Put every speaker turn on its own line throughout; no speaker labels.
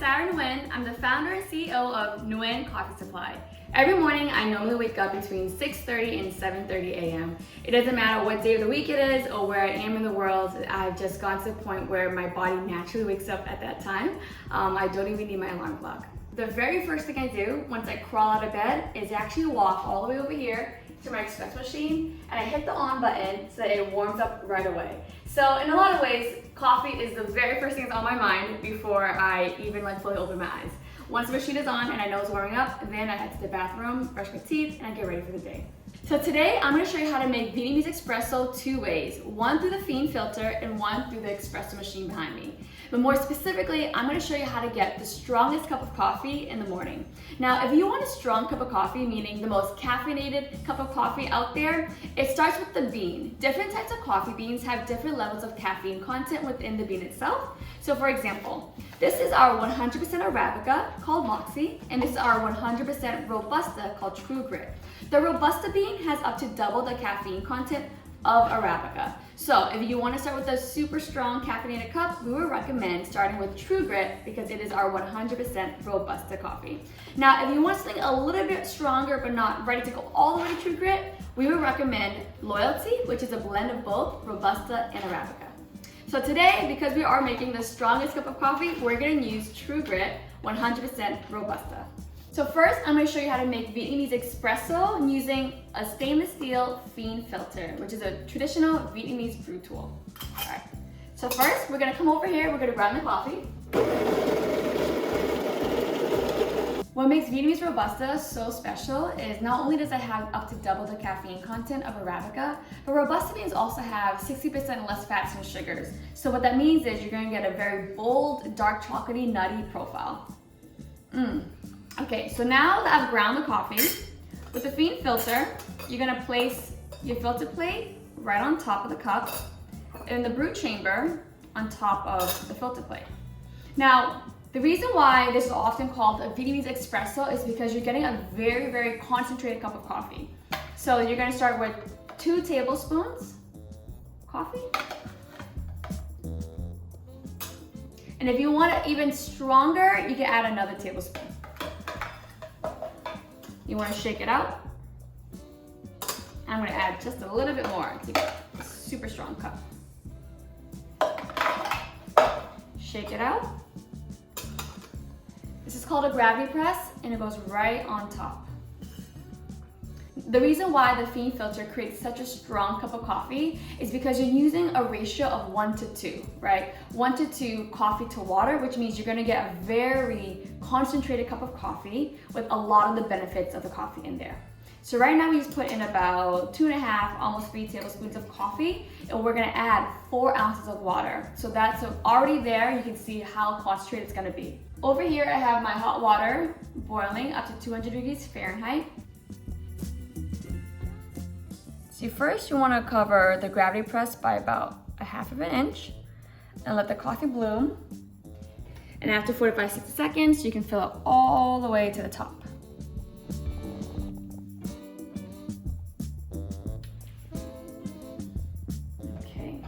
Sahra Nguyen. I'm the founder and CEO of Nguyen Coffee Supply. Every morning, I normally wake up between 6:30 and 7:30 a.m. It doesn't matter what day of the week it is or where I am in the world. I've just gotten to the point where my body naturally wakes up at that time. I don't even need my alarm clock. The very first thing I do once I crawl out of bed is actually walk all the way over here to my espresso machine, and I hit the on button so that it warms up right away. So in a lot of ways, coffee is the very first thing that's on my mind before I even fully open my eyes. Once the machine is on and I know it's warming up, then I head to the bathroom, brush my teeth, and I get ready for the day. So today I'm going to show you how to make Vietnamese espresso two ways, one through the phin filter and one through the espresso machine behind me. But more specifically, I'm going to show you how to get the strongest cup of coffee in the morning. Now, if you want a strong cup of coffee, meaning the most caffeinated cup of coffee out there, it starts with the bean. Different types of coffee beans have different levels of caffeine content within the bean itself. So for example, this is our 100% Arabica called Moxie, and this is our 100% Robusta called True Grit. The Robusta bean has up to double the caffeine content of Arabica. So if you want to start with a super strong caffeinated cup, we would recommend starting with True Grit because it is our 100% Robusta coffee. Now, if you want something a little bit stronger but not ready to go all the way to True Grit, we would recommend Loyalty, which is a blend of both Robusta and Arabica. So today, because we are making the strongest cup of coffee, we're going to use True Grit 100% Robusta. So first, I'm going to show you how to make Vietnamese espresso using a stainless steel phin filter, which is a traditional Vietnamese brew tool. All right. So first, we're going to come over here, we're going to ground the coffee. What makes Vietnamese Robusta so special is not only does it have up to double the caffeine content of Arabica, but Robusta beans also have 60% less fats and sugars. So what that means is you're going to get a very bold, dark chocolatey, nutty profile. Okay, so now that I've ground the coffee, with the phin filter, you're gonna place your filter plate right on top of the cup and the brew chamber on top of the filter plate. Now, the reason why this is often called a Vietnamese espresso is because you're getting a very, very concentrated cup of coffee. So you're gonna start with 2 tablespoons coffee. And if you want it even stronger, you can add another tablespoon. You want to shake it out. I'm going to add just a little bit more to get a super strong cup. Shake it out. This is called a gravity press, and it goes right on top. The reason why the phin filter creates such a strong cup of coffee is because you're using a ratio of 1:2, right? 1:2 coffee to water, which means you're gonna get a very concentrated cup of coffee with a lot of the benefits of the coffee in there. So right now we just put in about 2.5, almost 3 tablespoons of coffee, and we're gonna add 4 ounces of water. So that's already there, you can see how concentrated it's gonna be. Over here I have my hot water boiling up to 200 degrees Fahrenheit. So first you want to cover the gravity press by about 1/2 inch and let the coffee bloom. And after 45-60 seconds, you can fill it all the way to the top. Okay.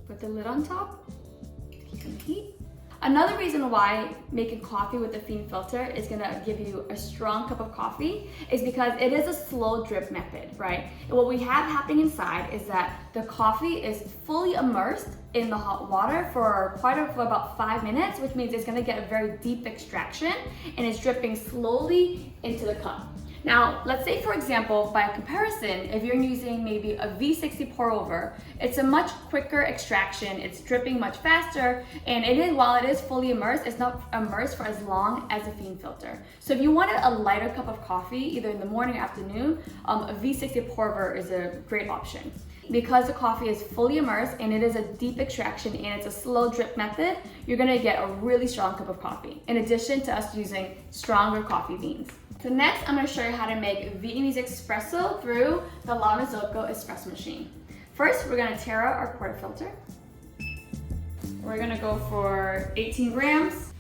Put the lid on top to keep in the heat. Another reason why making coffee with the phin filter is gonna give you a strong cup of coffee is because it is a slow drip method, right? And what we have happening inside is that the coffee is fully immersed in the hot water for about 5 minutes, which means it's gonna get a very deep extraction and it's dripping slowly into the cup. Now, let's say for example, by comparison, if you're using maybe a V60 pour over, it's a much quicker extraction, it's dripping much faster, and while it is fully immersed, it's not immersed for as long as a phin filter. So if you wanted a lighter cup of coffee, either in the morning or afternoon, a V60 pour over is a great option. Because the coffee is fully immersed and it is a deep extraction and it's a slow drip method, you're gonna get a really strong cup of coffee, in addition to us using stronger coffee beans. So next, I'm going to show you how to make Vietnamese espresso through the Llamazoco espresso machine. First, we're going to tear out our portafilter. We're going to go for 18 grams.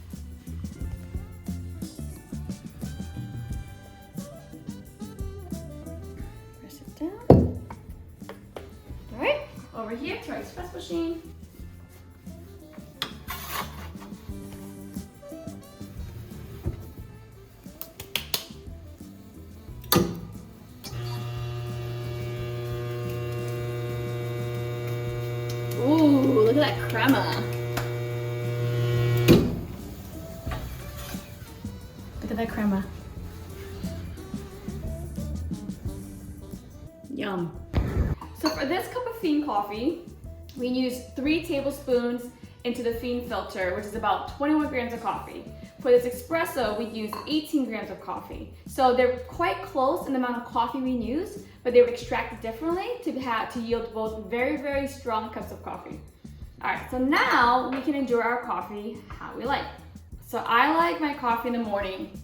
Press it down. All right, over here to our espresso machine. crema. Look at that crema. Yum. So for this cup of phin coffee, we use 3 tablespoons into the phin filter, which is about 21 grams of coffee. For this espresso, we use 18 grams of coffee. So they're quite close in the amount of coffee we use, but they were extracted differently to yield both very, very strong cups of coffee. All right, so now we can enjoy our coffee how we like. So I like my coffee in the morning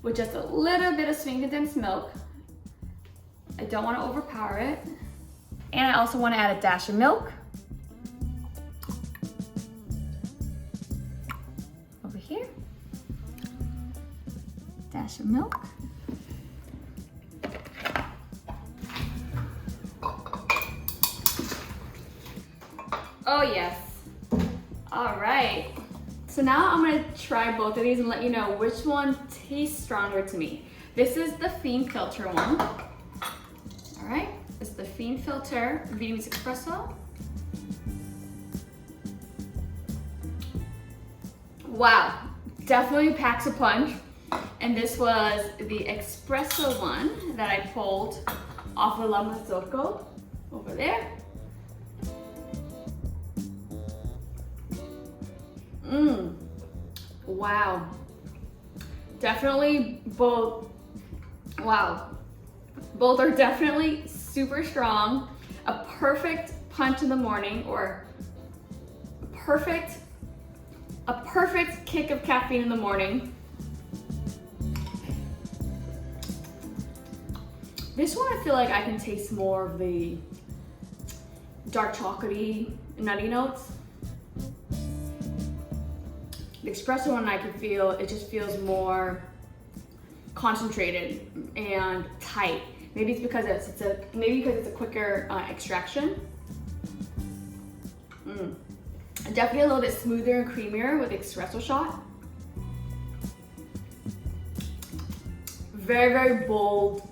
with just a little bit of sweet condensed milk. I don't want to overpower it. And I also want to add a dash of milk. Over here. Dash of milk. Oh yes. All right. So now I'm gonna try both of these and let you know which one tastes stronger to me. This is the phin filter one. All right, this is the phin filter Vietnamese Espresso. Wow, definitely packs a punch. And this was the espresso one that I pulled off of Llamazoco over there. Wow. Definitely both, wow. Both are definitely super strong. A perfect punch in the morning, or a perfect kick of caffeine in the morning. This one I feel like I can taste more of the dark chocolatey, nutty notes. The espresso one I can feel, it just feels more concentrated and tight. Maybe it's because it's a quicker extraction. Definitely a little bit smoother and creamier with the espresso shot. Very, very bold,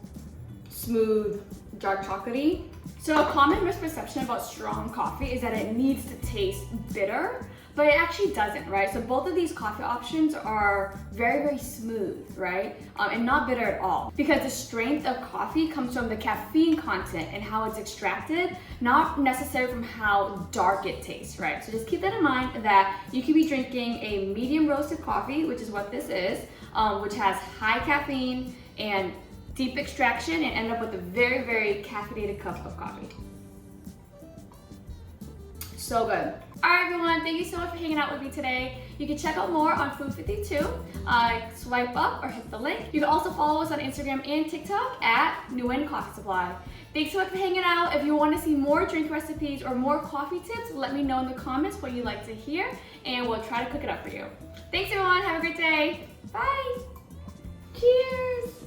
smooth, dark chocolatey. So a common misperception about strong coffee is that it needs to taste bitter, but it actually doesn't, right? So both of these coffee options are very, very smooth, right? And not bitter at all. Because the strength of coffee comes from the caffeine content and how it's extracted, not necessarily from how dark it tastes, right? So just keep that in mind, that you could be drinking a medium roasted coffee, which is what this is, which has high caffeine and deep extraction, and end up with a very, very caffeinated cup of coffee. So good. All right, everyone, thank you so much for hanging out with me today. You can check out more on Food 52. Swipe up or hit the link. You can also follow us on Instagram and TikTok at Nguyen Coffee Supply. Thanks so much for hanging out. If you want to see more drink recipes or more coffee tips, let me know in the comments what you'd like to hear, and we'll try to cook it up for you. Thanks, everyone. Have a great day. Bye. Cheers.